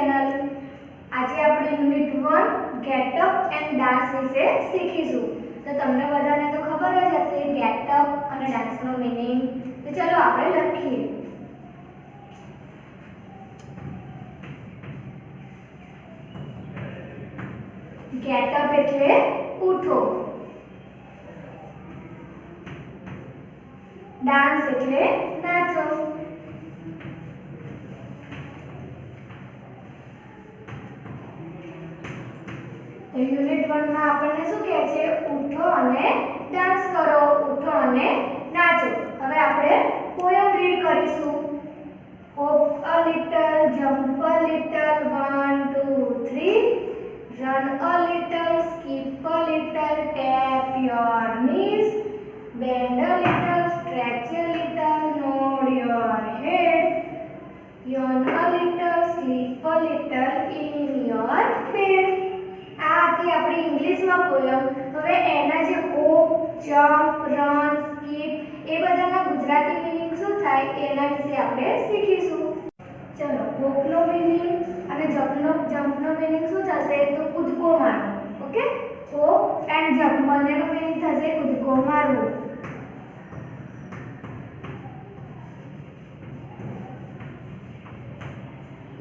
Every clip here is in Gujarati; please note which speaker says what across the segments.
Speaker 1: ચેનલ. આજે આપણે unit 1 get up and dance વિશે શીખીશું. તો તમને બધાને તો ખબર જ હશે ગેટ અપ અને ડાન્સનો મીનિંગ. તો ચલો આપણે લખીએ. ગેટ અપ એટલે ઉઠો. ડાન્સ એટલે નાચો. તો યુનિટ 1 માં આપણને શું કહે છે? ઉઠો અને ડાન્સ કરો, ઉઠો અને નાચો. હવે આપણે પોયમ રીડ કરીશું. Hope a little, jump a little, 1 2 3, run a little, skip a little, tap your knees, bend a little, stretch a little, nod your head, yawn a little, sleep a little in your bed. આ હતી આપણી ઇંગ્લિશમાં પોયમ. હવે એના જે હોપ, જમ્પ, રન, સ્કીપ એ બધાના ગુજરાતી મીનિંગ શું થાય એના વિશે આપણે શીખીશું. ચલો, હોપનો મીનિંગ અને જમ્પનો મીનિંગ શું થશે? તો કૂદકો મારવો. ઓકે, હોપ એન્ડ જમ્પ બંનેનો મીનિંગ થશે કૂદકો મારવું.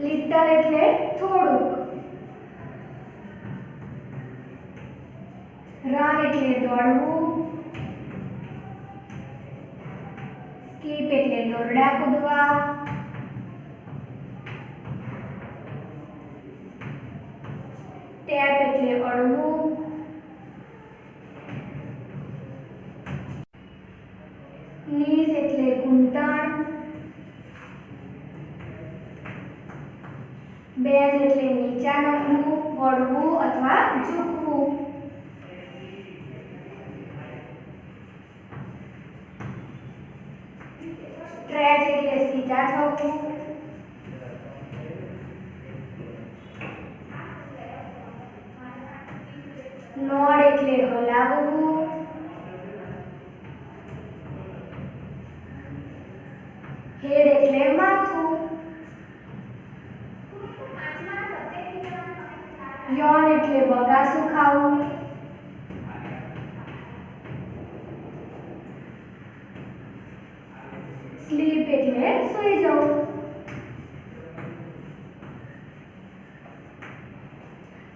Speaker 1: લિટલ એટલે થોડુંક. રન એટલે દોડવું. સ્કીપ એટલે દોરડા કૂદવા. ટેપ એટલે અડવું. નીઝ એટલે ઘૂંટણ. બેન્ડ એટલે નીચા નમવું, વળવું અથવા ઝૂકવું. સ્ટ્રેચ એટલે સીધા થવું. નોડ એટલે હલાવવું. હેડ એટલે માથું. યૉન એટલે બગાસું ખાવું. સ્લીપ એટલે સૂઈ જવું.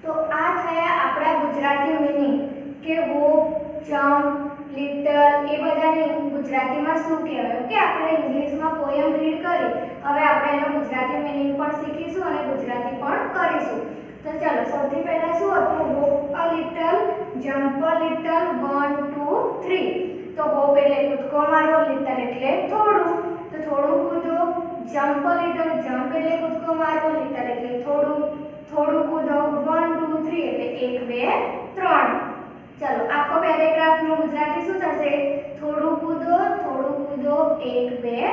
Speaker 1: તો આ થયા આપણા ગુજરાતી મીનિંગ કે હોપ, જમ્પ, લિટલ એ બધાને ગુજરાતીમાં શું કહેવાય. ઓકે, આપણે ઇંગ્લિશમાં પોયમ રીડ કરી, હવે આપણે એનો ગુજરાતી મીનિંગ પણ શીખીશું અને ગુજરાતી પણ કરીશું. તો ચલો, સૌથી પહેલા શું હતું? Hope a little, jump a little, 1 2 3. તો હોપ એટલે કૂદકો મારવો, લિટલ એટલે થોડું, તો થોડું કૂદો. જમ્પ અ લિટલ, જમ્પ એટલે કૂદકો મારવો, લિટલ એટલે થોડું, થોડું કૂદો. 1 2 3 એટલે 1 2 3. ચલો, આખો પેરેગ્રાફનું ગુજરાતી શું થશે? થોડું કૂદો, 1 2 3.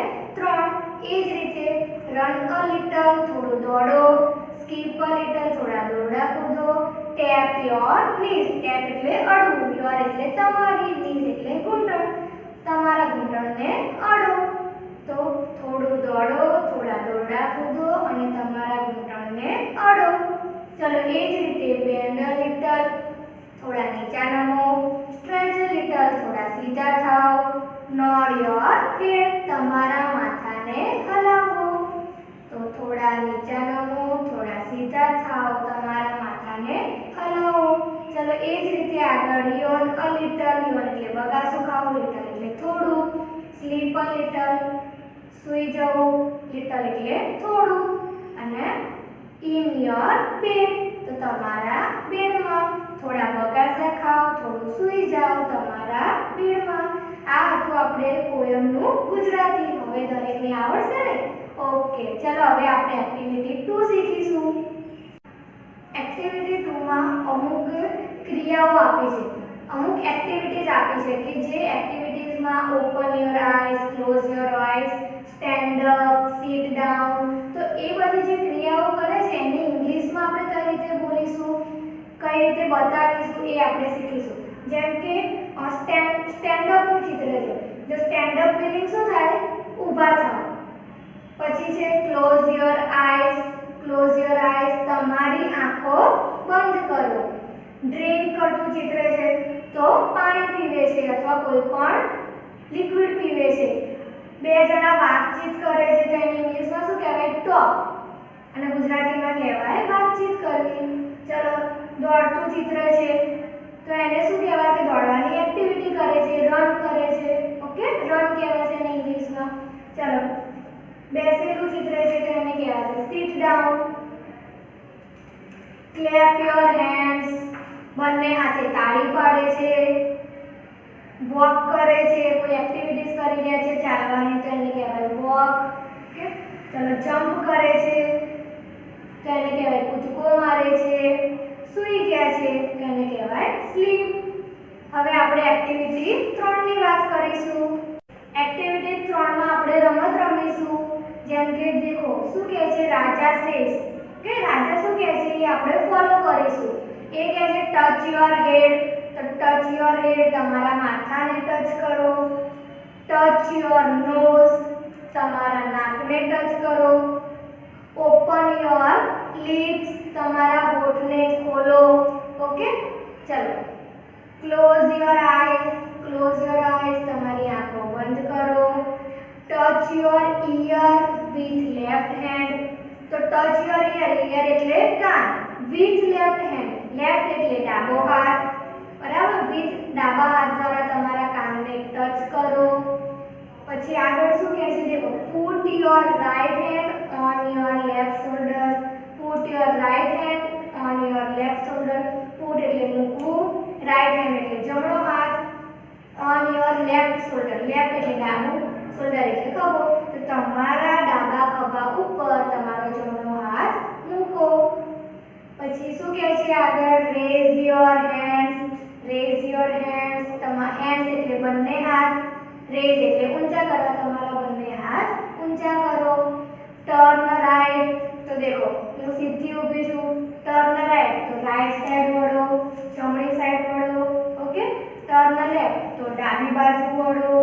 Speaker 1: એ જ રીતે રન અ લિટલ, થોડું દોડો. સ્કીપ અ લિટલ, થોડા દોરડા કૂદો. ટેપ યોર નીઝ, ટેપ એટલે અડવું, યોર એટલે તમારી, નીઝ એટલે ઘૂંટણ, તમારા ઘૂંટણને અડો. તો થોડું દોડો, થોડા દોરડા કૂદો અને તમારા ઘૂંટણને અડો. ચલો, એ જ રીતે બેન્ડ અ લિટલ, થોડા નીચા નમો. સ્ટ્રેચ અ લિટલ, થોડા સીધા થાઓ. નોડ યોર હેડ, તમારા માથાને હલાવો. તો થોડા નીચા નમો, થોડા સીધા થાઓ, તમારા માથાને હલાવો. ચલો, એ જ રીતે આગળ યોન અ લિટલ, યોન એટલે બગાસું ખાવું, લિટલ એટલે થોડું. સ્લીપ અ લિટલ, સૂઈ જવું, લિટલ એટલે થોડું. અને ઇન યોર બેડ, તો તમારા બેડમાં. થોડા બગાસા ખાઓ, થોડું સૂઈ જાઓ તમારા બેડમાં. આ હતું આપણે પોયમનું ગુજરાતી. હવે દરેકને આવડશે ને? ઓકે, ચલો હવે આપણે એક્ટિવિટી 2 શીખીશું. એક્ટિવિટી 2 માં અમુક ક્રિયાઓ આપી છે, અમુક એક્ટિવિટીઝ આપી છે કે જે એક્ટિવિટીઝમાં open your eyes, close your eyes, stand up, sit down, તો એ બધી જે ક્રિયાઓ કરે છે એને ઇંગ્લિશમાં આપણે કઈ રીતે બોલીશું, કઈ રીતે બતાવીશું એ આપણે શીખીશું. જેમ કે સ્ટેન્ડ અપ નું ચિત્ર છે. જો સ્ટેન્ડ અપ મીનિંગ શું થાય? ઊભા થાવ. પછી છે close your eyes, close your eyes, તમારી આંખો બંધ કરો. ડ્રિંક કરતું ચિત્ર છે તો પાણી પીવે છે અથવા કોઈ પણ લિક્વિડ પીવે છે. બે જણા વાતચીત કરે છે તો એને ઇંગ્લિશમાં શું કહેવાય? ટોક. અને ગુજરાતીમાં કહેવાય વાતચીત કરવી. ચલો, દોડતું ચિત્ર છે તો એને શું કહેવાય? કે દોડવાની એક્ટિવિટી કરે છે, રન કરે છે. ઓકે, રન કહેવાય છે એને ઇંગ્લિશમાં. ચલો, બેસેલું ચિત્ર છે તો એને કહેવાય છે sit down. Clap your hands, બંને હાથે તાળી પાડે છે. વોક કરે છે, કોઈ એક્ટિવિટીઝ કરી રહ્યા છે ચાલવાની તો એને કહેવાય વોક. ઓકે, ચલો, જમ્પ કરે છે તો એને કહેવાય કૂદકો મારે છે. સૂઈ ગયા છે તો એને કહેવાય સ્લીપ. હવે આપણે એક્ટિવિટી 3 ની વાત કરીશું. એક્ટિવિટી 3 માં આપણે રમત રમીશું. જેમ કે દેખો શું કહે છે? રાજા સેઝ. કે રાજા શું કહે છે એ આપણે ફોલો કરીશું. એ કહે છે ટચ યોર હેડ, તો ટચ યોર હેડ, તમારા માથાને ટચ કરો. ટચ યોર નોઝ, તમારા નાકને ટચ કરો. ઓપન યોર લિપ્સ, તમારા હોઠને ખોલો. ઓકે, ચલો. Close your eyes, close your eyes, તમારી આંખો બંધ કરો. Touch your ear with left hand, તો ટચ યોર ઈયર, ઈયર એટલે કાન, વિથ લેફ્ટ હેન્ડ, લેફ્ટ એટલે ડાબો હાથ, બરાબર? વિથ ડાબા હાથ દ્વારા તમારા કાનને ટચ કરો. પછી આગળ શું કહે છે? દેખો, put your right hand on your left shoulder. Put your right hand on your left shoulder. Put એટલે મૂકવું, રાઈટ હેન્ડ એટલે જમણો હાથ, on your left shoulder, left એટલે ડાબું, શોલ્ડર એટલે ખભો. તો તમારા ડાબા ખભા ઉપર તમારો જમણો હાથ મૂકો. પછી શું કહે છે આગળ? Rays your hands, rays your hands, તમારા હેન્ડ્સ એટલે બંને હાથ, રેઝ એટલે ઊંચા કરવા, તમારા બંને હાથ ઊંચા કરો. ટર્ન રાઈટ, તો દેખો હું સીધી ઊભી છું. ટર્ન રાઈટ તો રાઈટ સાઈડ વળો, જમણી સાઈડ વળો. ઓકે, ટર્ન લેફ્ટ તો ડાબી બાજુ વળો.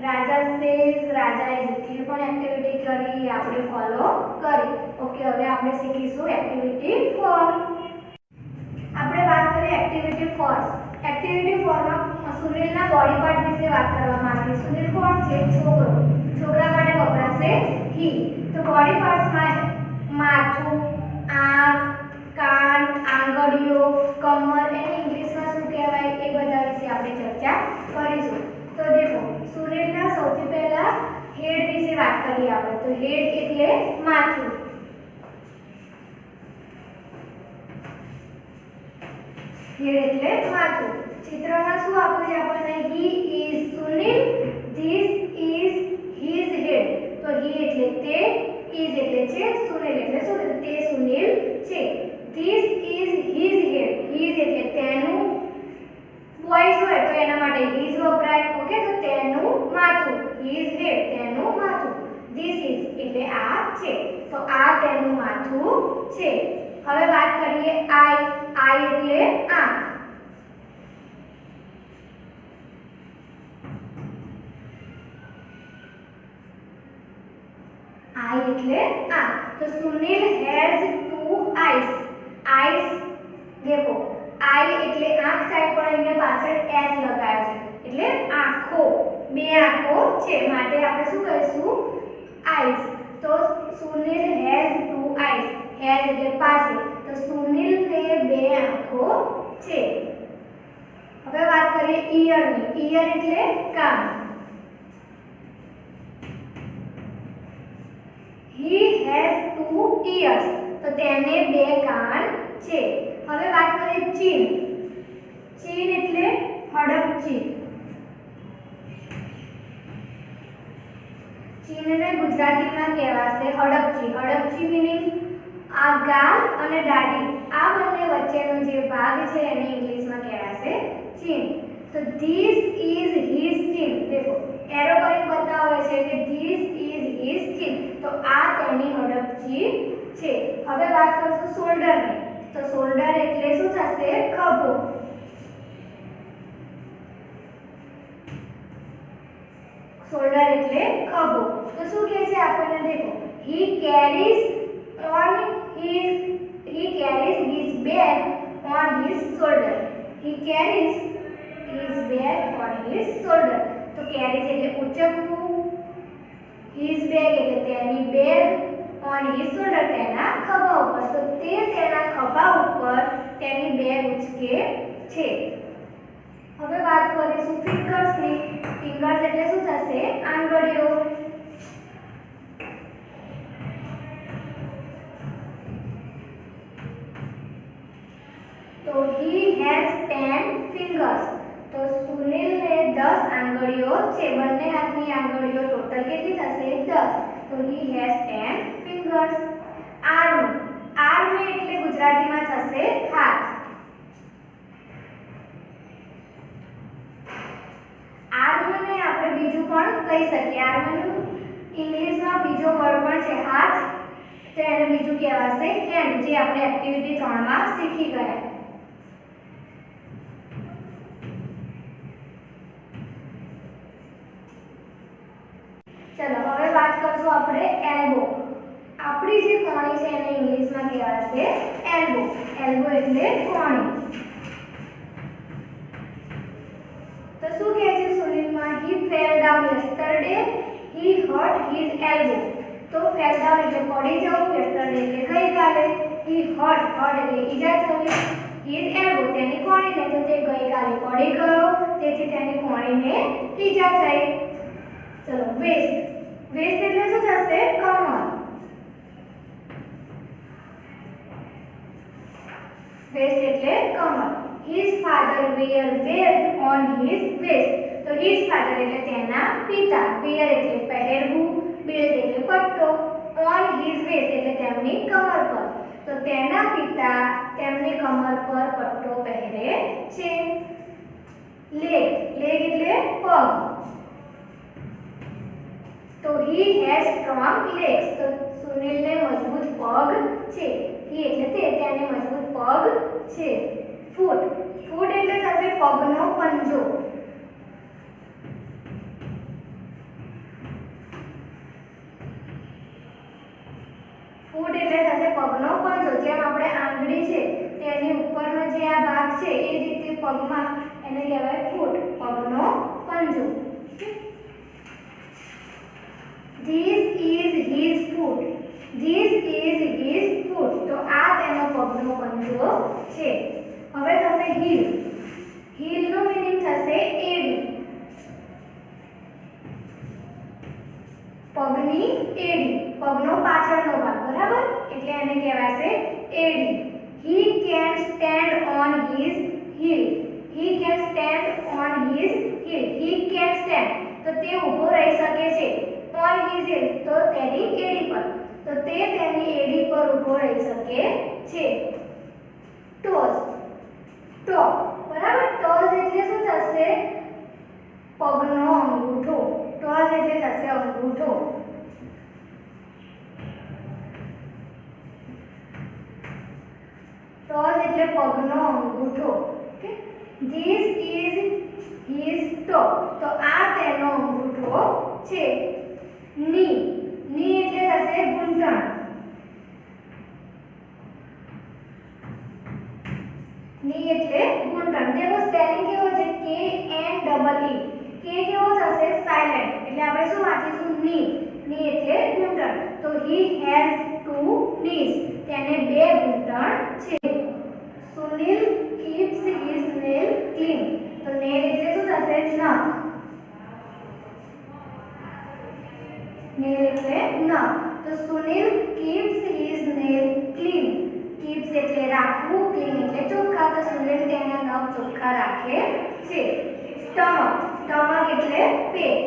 Speaker 1: રાજા સેઝ, રાજાએ જેટલી પણ એક્ટિવિટી કરી એ આપણે ફોલો કરી. ઓકે, હવે આપણે શીખીશું એક્ટિવિટી 4. આપણે વાત કરીએ એક્ટિવિટી 4. એક્ટિવિટી 4 માં સુનિલના બોડી પાર્ટ વિશે વાત કરવામાં આવી. સુનિલ કોણ છે? છોકરો. છોકરા માટે વપરાશે હી. તો બોડી પાર્ટ્સમાં માથું, આંખ, કાન, આંગળીઓ, કમર, એને ઇંગ્લિશમાં શું કહેવાય એ બધા વિશે આપણે ચર્ચા કરીશું. તો દેખો, સુનિલના સૌથી પહેલા હેડ વિશે વાત કરીએ આપણે. તો હેડ એટલે માથું. હેડ એટલે માથું. ચિત્રમાં શું આપ્યું છે આપણને? He is Sunil, this is his head. તો હી એટલે તે, ઇઝ એટલે છે, સુનિલ એટલે શું? તે સુનિલ છે. This is his head, his એટલે તેનું, બોયઝ હોય તો એના માટે હિઝ વપરાય. ઓકે, તો તેનું માથું, હિઝ હેડ, તેનું માથું. ધીસ ઇઝ એટલે આ છે, તો આ તેનું માથું છે. હવે વાત કરીએ આઈ. આઈ એટલે આંખ. આઈ એટલે આંખ. તો સુનિલ હેઝ 2 આઈઝ. આઈઝ દેખો, આઈ એટલે આંખ થાય પણ એને પાછળ એસ લગાવ્યો છે એટલે આંખો, બે આંખો છે, માટે આપણે શું કહીશું? આઈઝ. તો સુનિલ હેઝ 2 આઈઝ. હેઝ એટલે પાસે, તો સુનિલને બે આંખો છે. હવે વાત કરીએ ઈયરની. ઈયર એટલે કાન. He has 2 ears. તો તેને બે કાન છે. હવે વાત કરીએ ચીન. ચીન એટલે હડપચી. ચીનને ગુજરાતીમાં કહેવાશે હડપચી. હડપચી મીનિંગ આ ગાલ અને દાઢી, આ બંને વચ્ચેનો જે ભાગ છે એને ઇંગ્લિશમાં કહેવાશે ચીન. તો ધીસ ઇઝ હિઝ ચીન. દેખો એરો કરીને બતાવે છે કે ધીસ ઇઝ હિઝ ચીન, તો આ તેની હડપચી છે. હવે વાત કરીશું શોલ્ડરની. તો શોલ્ડર એટલે શું થશે? ખભો. શોલ્ડર એટલે ખભો. તો શું કહે છે આપણને? દેખો, he carries on his he carries his bag on his shoulder. He carries his bag on his shoulder. તો carries એટલે ઉચકવું, his bag એટલે તેની બેગ, on his shoulder તેના ખભા ઉપર. તો તે તેના ખભા ઉપર તેની બેગ ઉચકે છે. હવે વાત કરીશું ફિંગર્સની. ફિંગર્સ એટલે શું થશે? આંગળીઓ. तो he has 10 fingers. तो सुनील ने 10 आंगळीओ छे. બંને હાથની આંગળીઓ ટોટલ કેટલી થશે? 10. तो he has 10 fingers. arm. arm એટલે ગુજરાતીમાં થશે હાથ. arm ને આપણે બીજું પણ કહી શકીએ. arm નું ઇંગ્લિશમાં બીજો વર્ડ પણ છે હાથ. તો એને બીજું કહેવાશે hand, જે આપણે એક્ટિવિટી 3 માં શીખી ગયા. चलो હવે વાત કરશું આપણે એલ્બો. આપણી જે કોણી છે એને ઇંગ્લિશમાં કહેવાશે એલ્બો. એલ્બો એટલે કોણી. તો શું કહે છે સુનિલમાં? he fell down yesterday, he hurt his elbow. તો fell down એટલે પડી જવું, yesterday એટલે ગઈકાલે, he hurt એટલે ઈજા થવી, his elbow તેની કોણીને. તો તે ગઈકાલે પડી ગયો, તેથી તેની કોણીને ઈજા થઈ. चलो वेस्ट. वेस्ट એટલે શું થશે? કમર. વેસ્ટ એટલે કમર. his father wear belt on his waist. તો his father એટલે તેના પિતા, wear એટલે પહેરવું, belt એટલે પટ્ટો, on his waist એટલે તેમની કમર પર. તો તેના પિતા તેમની કમર પર પટ્ટો પહેરે છે. leg. leg એટલે પગ. तो he has strong legs. तो सुनील ने मजबूत पग छे. he એટલે તેને મજબૂત પગ છે. foot. foot એટલે થશે પગનો પંજો. foot એટલે થશે પગનો પંજો. જેમ આપણે આંગળી છે તેની ઉપરનો જે આ ભાગ છે એ રીતે પગમાં એને કહેવાય foot, પગનો પંજો. This is his foot. This is his foot. તો આ તેનો પગનો પંજો છે. હવે થશે heel. heel નો મીનિંગ થશે એડી. પગની એડી, પગનો પાછળનો ભાગ, બરાબર? એટલે એને કહેવાશે એડી. He can stand on his heel. He can stand on his heel. He can stand. તો તે ઊભો રહી શકે છે. on his heel તો તેની એડી પર. તો તે તેની એડી પર ઊભો રહી શકે છે. toes. toe. બરાબર? toes એટલે શું થશે? પગનો અંગૂઠો. toes એટલે થશે અંગૂઠો. toes એટલે પગનો અંગૂઠો. Okay. this is his toe. તો આ તેનો અંગૂઠો છે. knee. knee એટલે થશે ઘૂંટણ. knee એટલે ઘૂંટણ. તેનો સ્પેલિંગ કેવો છે? k n e e. k કેવો થશે? સાયલેન્ટ. એટલે આપણે શું વાંચીશું? knee. knee એટલે ઘૂંટણ. તો he has two knees. તેને બે ઘૂંટણ છે. Sunil keeps his nail clean. તો nail એટલે શું થશે? નખ. nail એટલે નખ. તો Sunil keeps his nail clean. keeps એટલે રાખવું, clean એટલે ચોખ્ખા. તો સુનિલ તેના નખ ચોખ્ખા રાખે છે. stomach. stomach એટલે પેટ.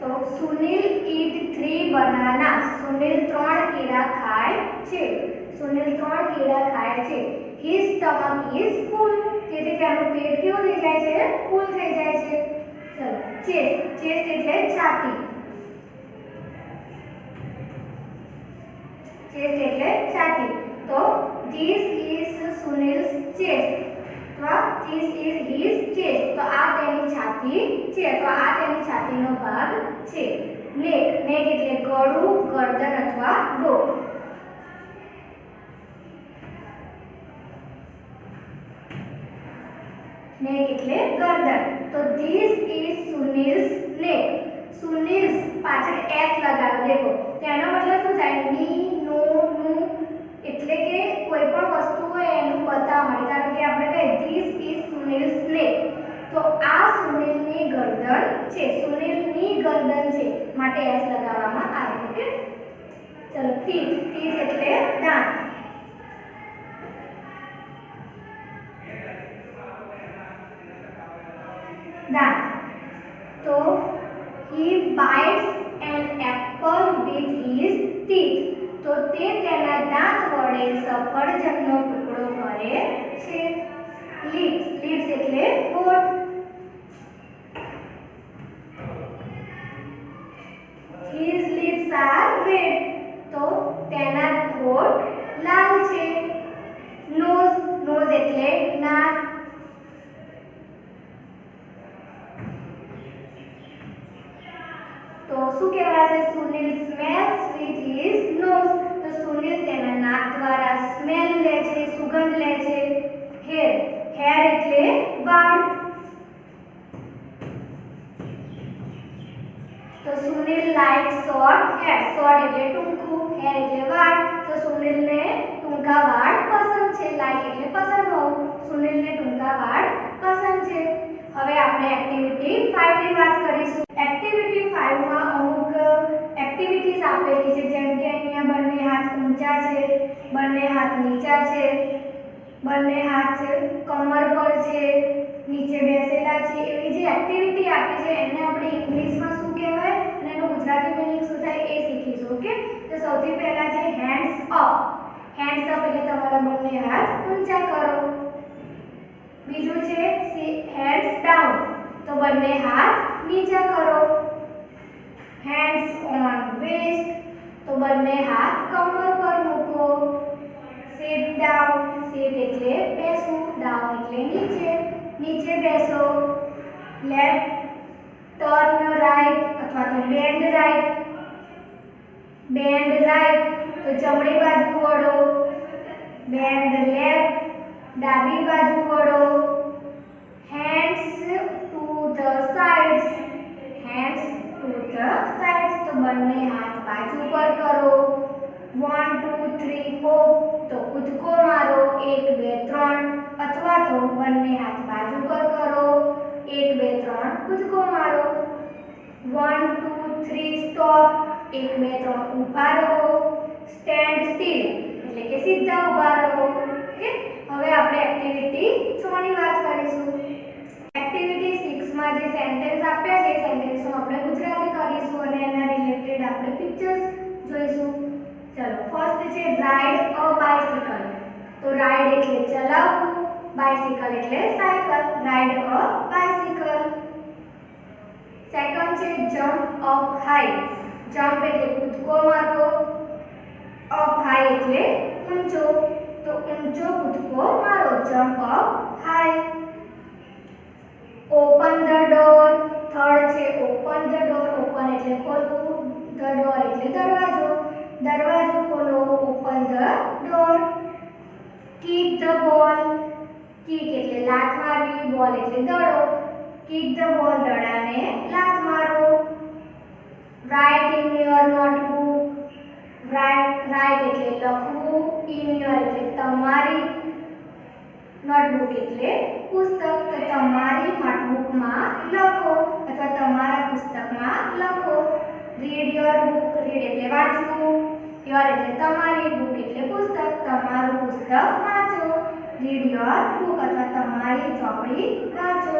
Speaker 1: તો સુનિલ eat 3 bananas. સુનિલ 3 કેળા ખાય છે. સુનિલ 3 કેળા ખાય છે. his stomach is full. તેથી તેનું પેટ કેવું થઈ જાય છે? ફૂલ થઈ જાય છે. ચલો chest. chest એટલે છાતી. chest એટલે છાતી. તો this is Sunil's chest. તો this is his chest. તો આ તેની છાતી છે. તો આ તેની છાતીનો ભાગ છે. નેક નેક એટલે ગળું, ગરદન અથવા ડોક. નેક એટલે ગરદન. તો ધીસ ઇઝ સુનિલ્સ નેક. સુનિલ્સ પાછળ એસ લગાવ્યો દેખો. તેનો મતલબ શું થાય? ની, નો, નું એટલે કે કોઈ પણ વસ્તુ હોય એનું બતાવવા માટે. કારણ કે આપણે કહીએ ધીસ ઇઝ સુનિલ્સ નેક. તો આ સુનિલની ગરદન છે. સુનિલની ગરદન છે માટે એસ લગાવવામાં આવે. ઓકે, ચલો ટીથ. ટીથ એટલે દાંત. દાંત. તો he bites an apple with his teeth. તો તે તેના દાંત વડે સફરજનનો ટુકડો કરે છે. lips. lips એટલે હોઠ. his lips are red. તો તેના હોઠ લાલ છે. nose. nose એટલે નાક. તો શું કહેવાય? Sunil smells with his nose. તો સુનિલ તેના નાક દ્વારા સ્મેલ લે છે, સુગંધ લે છે. હેર. હેર એટલે વાળ. તો Sunil like short hair. Short એટલે ટૂંકું, હેર એટલે વાળ. તો સુનિલને ટૂંકા વાળ પસંદ છે. લાઈક એટલે પસંદ હોવું. સુનિલને ટૂંકા વાળ પસંદ છે. હવે આપણે એક્ટિવિટી 5 ની વાત કરીશું. એક્ટિવિટી 5 માં અમુક એક્ટિવિટીઝ આપેલી છે, જેમ કે અહીંયા બંને હાથ ઊંચા છે, બંને હાથ નીચા છે, બંને હાથ કમર પર છે, નીચે બેસેલા છે. એવી જે એક્ટિવિટી આપી છે એને આપણે ઇંગ્લિશમાં શું કહેવાય અને એનો ગુજરાતી મીનિંગ શું થાય એ શીખીશું. ઓકે, તો સૌથી પહેલા છે હેન્ડ્સ અપ. હેન્ડ્સ અપ એટલે તમારા બંને હાથ ઊંચા કરો. બીજું છે હેન્ડ્સ ડાઉન. તો બંને હાથ નીચે કરો. Hands on waist. તો બંને હાથ કમર પર મૂકો. Sit down. સિટ એટલે બેસવું, ડાઉન એટલે નીચે, નીચે બેસો. લેફ્ટ. ટર્ન રાઈટ અથવા તો બેન્ડ રાઈટ. બેન્ડ રાઈટ તો જમણી બાજુ વળો. બેન્ડ લેફ્ટ ડાબી બાજુ વળો. Hands to the sides. Hands to the sides તો બંને હાથ બાજુ પર કરો. 1 2 3 હોપ તો કૂદકો મારો. 1 2 3 અથવા તો બંને હાથ બાજુ પર કરો. 1 2 3 કૂદકો મારો. 1 2 3 સ્ટોપ. 1 2 3 ઊભા રહો. સ્ટેન્ડ સ્ટીલ એટલે કે સીધા ઊભા રહો. ઓકે, હવે આપણે એક્ટિવિટી 6 ની વાત કરીશું. એક્ટિવિટી 6 માં જે સેન્ટેન્સ આપ્યા છે એ સેન્ટેન્સનો આપણે ગુજરાતી કરીશું અને એના રિલેટેડ આપણે પિક્ચર્સ જોઈશું. ચલો, ફર્સ્ટ છે રાઇડ અ બાઇસિકલ. તો રાઇડ એટલે ચલાવવું, બાઇસિકલ એટલે cycle. Ride a bicycle. Second છે જમ્પ અપ હાઈ. જમ્પ એટલે કૂદકો મારવો, અપ હાઈ એટલે ઊંચો. તો ઊંચો કૂદકો મારો. Jump up high. Open the door. Third છે ઓપન ધ ડોર. ઓપન એટલે ખોલવું, ધ ડોર એટલે દરવાજો. દરવાજો ખોલો. Open the door. Kick the ball. Kick એટલે લાત મારવી, બોલ એટલે દડો. કિક ધ બોલ દડાને લાત મારો. Write in your notebook. Write એટલે લખવું, ઇન યોર એટલે તમારી, નોટબુક એટલે પુસ્તક. તો તમારી નોટબુકમાં લખો અથવા તમારા પુસ્તકમાં લખો. Read your book. રીડ એટલે વાંચવું, યોર એટલે તમારી, બુક એટલે પુસ્તક. તમારું પુસ્તક વાંચો. રીડ યોર બુક અથવા તમારી ચોપડી વાંચો.